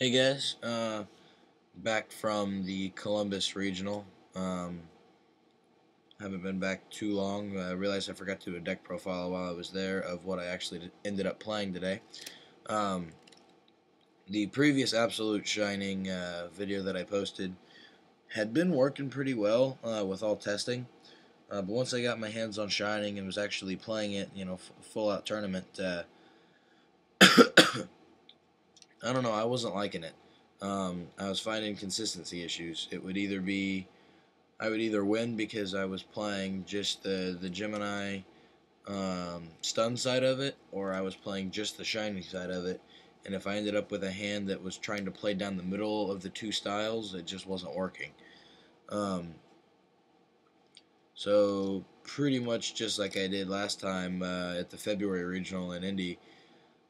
Hey guys, back from the Columbus Regional. Haven't been back too long. I realized I forgot to do a deck profile while I was there of what I actually ended up playing today. Um, the previous Absolute Shining video that I posted had been working pretty well with all testing. But once I got my hands on Shining and was actually playing it, full out tournament, I don't know, I wasn't liking it. I was finding consistency issues. I would either win because I was playing just the Gemini stun side of it, or I was playing just the Shining side of it. And if I ended up with a hand that was trying to play down the middle of the two styles, it just wasn't working. So pretty much just like I did last time at the February regional in Indy,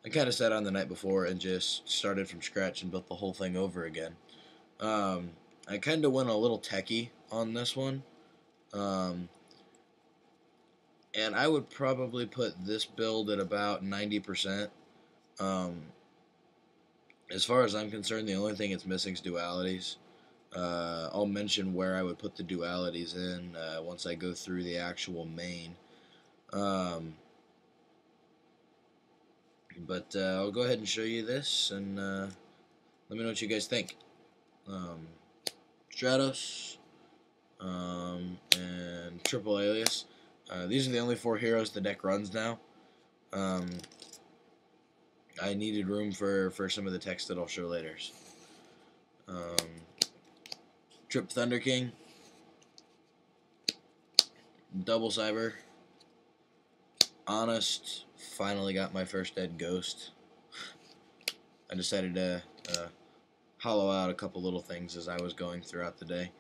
I kind of sat on the night before and just started from scratch and built the whole thing over again. I kind of went a little techie on this one. And I would probably put this build at about 90%. Um, as far as I'm concerned, the only thing it's missing is dualities. I'll mention where I would put the dualities in once I go through the actual main. But I'll go ahead and show you this, and let me know what you guys think. Stratos and Triple Alias. These are the only 4 heroes the deck runs now. I needed room for some of the text that I'll show later. Trip Thunder King, Double Cyber, Honest, finally got my first dead ghost. I decided to hollow out a couple little things as I was going throughout the day.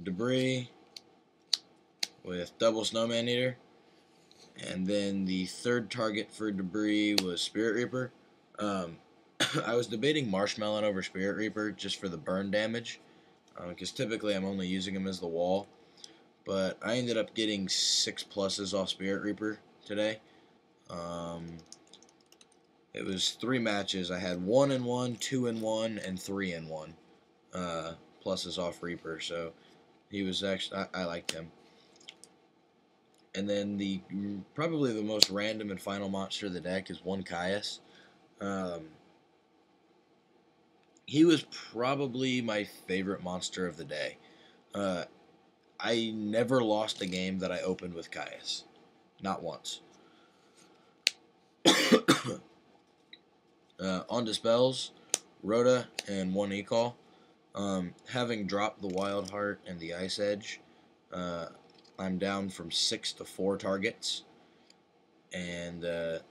Debris with Double Snowman Eater, and then the third target for Debris was Spirit Reaper. I was debating Marshmallow over Spirit Reaper just for the burn damage, because typically I'm only using them as the wall. But I ended up getting 6 pluses off Spirit Reaper today. It was 3 matches. I had 1-1, 2-1, and 3-1 pluses off Reaper. So he was actually I liked him. And then probably the most random and final monster of the deck is one Caius. He was probably my favorite monster of the day. I never lost a game that I opened with Caius. Not once. On Dispels, Rhoda, and 1 Ecall. Having dropped the Wild Heart and the Ice Edge, I'm down from 6 to 4 targets. And the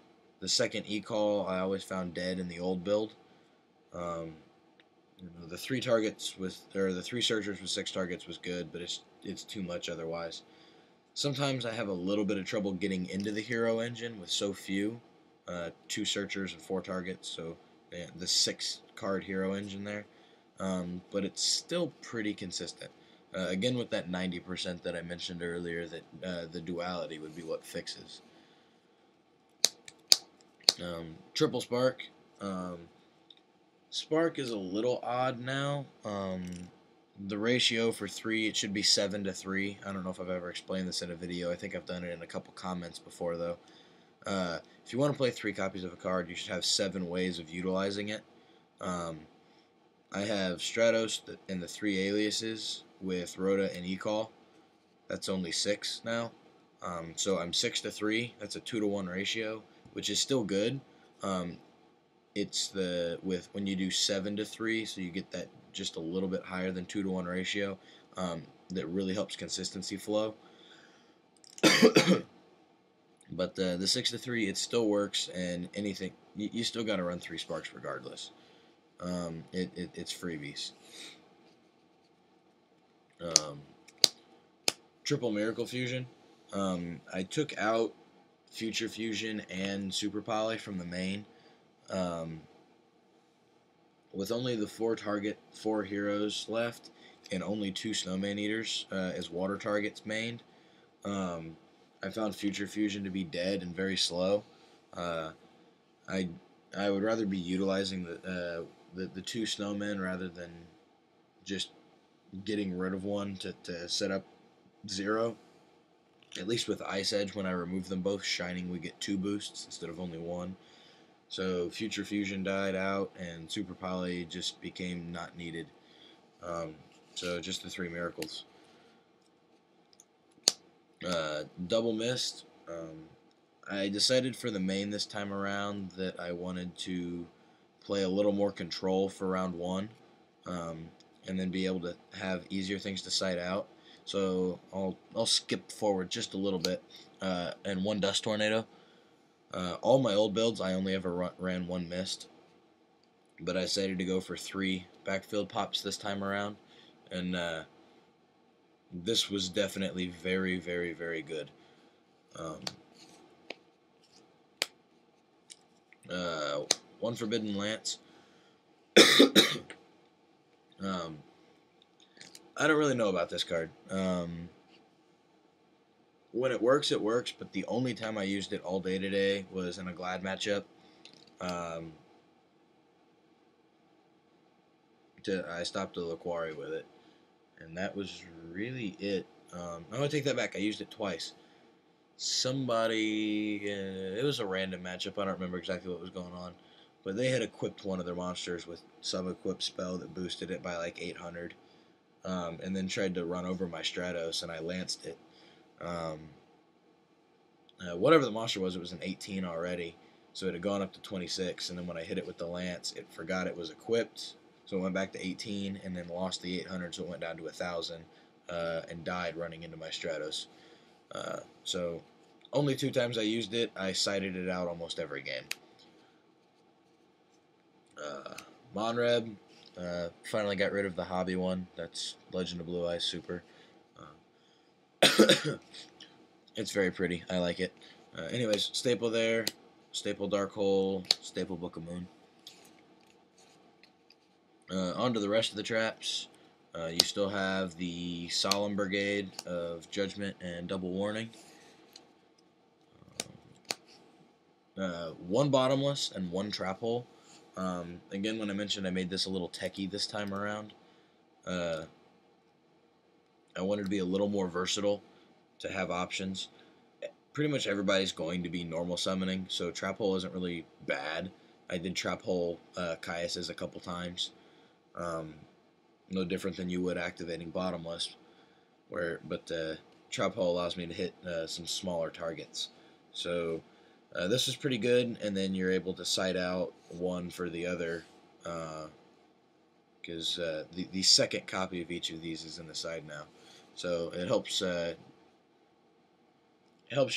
second Ecall I always found dead in the old build. The 3 targets the 3 searchers with 6 targets was good, but it's too much otherwise. Sometimes I have a little bit of trouble getting into the hero engine with so few, 2 searchers and 4 targets, so the 6 card hero engine there. But it's still pretty consistent. Again, with that 90% that I mentioned earlier, that the duality would be what fixes. Triple Spark. Spark is a little odd now. The ratio for 3, it should be 7 to 3. I don't know if I've ever explained this in a video. I think I've done it in a couple comments before, though. If you want to play 3 copies of a card, you should have 7 ways of utilizing it. I have Stratos and the 3 aliases with Rhoda and Ecall. That's only 6 now. So I'm 6 to 3. That's a 2 to 1 ratio, which is still good. It's when you do 7 to 3, so you get that just a little bit higher than 2 to 1 ratio. That really helps consistency flow. But the 6 to 3, it still works, and anything you still got to run 3 sparks regardless. It's freebies. Triple Miracle Fusion. I took out Future Fusion and Super Poly from the main. With only the 4 heroes left, and only 2 Snowman Eaters as water targets mained, I found Future Fusion to be dead and very slow. I would rather be utilizing the two snowmen rather than just getting rid of one to set up 0. At least with Ice Edge, when I remove them both, Shining we get 2 boosts instead of only 1. So Future Fusion died out, and Super Poly just became not needed. So just the 3 miracles. Double Mist. I decided for the main this time around that I wanted to play a little more control for round 1, and then be able to have easier things to sight out. So I'll skip forward just a little bit, and 1 Dust Tornado. All my old builds, I only ever ran 1 Mist, but I decided to go for 3 backfield pops this time around, and this was definitely very, very, very good. 1 Forbidden Lance. I don't really know about this card. When it works, but the only time I used it all day today was in a Glad matchup. I stopped a Laquari with it, and that was really it. I'm going to take that back. I used it twice. Somebody, it was a random matchup. I don't remember exactly what was going on, but they had equipped one of their monsters with sub-equipped spell that boosted it by like 800, and then tried to run over my Stratos, and I lanced it. Whatever the monster was, it was an 18 already, so it had gone up to 26, and then when I hit it with the lance, it forgot it was equipped, so it went back to 18, and then lost the 800, so it went down to 1,000, and died running into my Stratos. So only 2 times I used it. I sighted it out almost every game. Monreb, finally got rid of the hobby one. That's Legend of Blue Eyes Super. It's very pretty. I like it. Anyways, staple there, staple Dark Hole, staple Book of Moon. On to the rest of the traps. You still have the Solemn Brigade of Judgment and Double Warning. 1 Bottomless and 1 Trap Hole. Again, when I mentioned I made this a little techie this time around, I wanted to be a little more versatile, to have options. Pretty much everybody's going to be normal summoning, so Trap Hole isn't really bad. I did Trap Hole Caius's a couple times. No different than you would activating Bottomless, but Trap Hole allows me to hit some smaller targets. So this is pretty good, and then you're able to sight out one for the other, because the second copy of each of these is in the side now. So it helps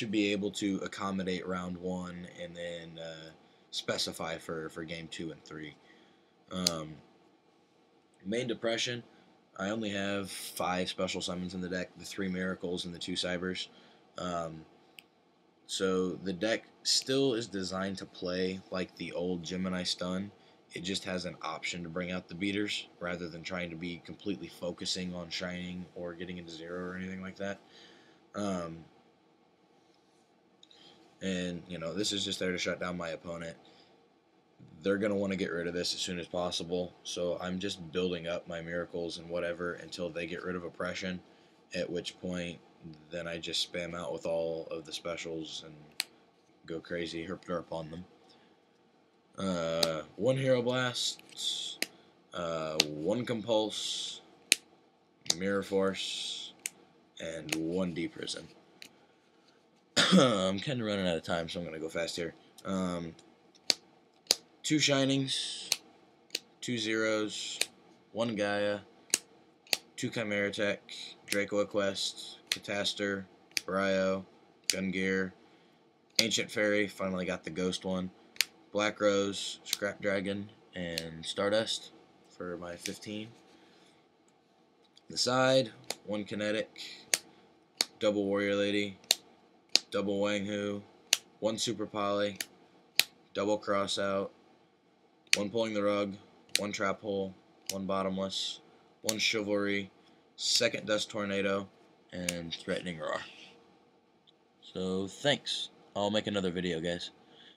you be able to accommodate round 1 and then specify for game 2 and 3. Main Depression, I only have 5 special summons in the deck, the 3 Miracles and the 2 Cybers. So the deck still is designed to play like the old Gemini Stun. It just has an option to bring out the beaters rather than trying to be completely focusing on Shining or getting into 0 or anything like that. And, this is just there to shut down my opponent. They're going to want to get rid of this as soon as possible, so I'm just building up my miracles and whatever until they get rid of oppression, at which point then I just spam out with all of the specials and go crazy, herp on them. 1 Hero Blast, 1 Compulse, Mirror Force, and 1 Deprison. I'm kind of running out of time, so I'm going to go fast here. 2 Shinings, 2 Zeros, 1 Gaia, 2 Chimera Tech, Draco Quest, Cataster, Bryo, Gungear, Ancient Fairy, finally got the Ghost one, Black Rose, Scrap Dragon, and Stardust for my 15. The side, 1 Kinetic, double Warrior Lady, double Wang Hu, 1 Super Poly, double Crossout, 1 Pulling the Rug, 1 Trap Hole, 1 Bottomless, 1 Chivalry, 2nd Dust Tornado, and Threatening Roar. So thanks. I'll make another video, guys.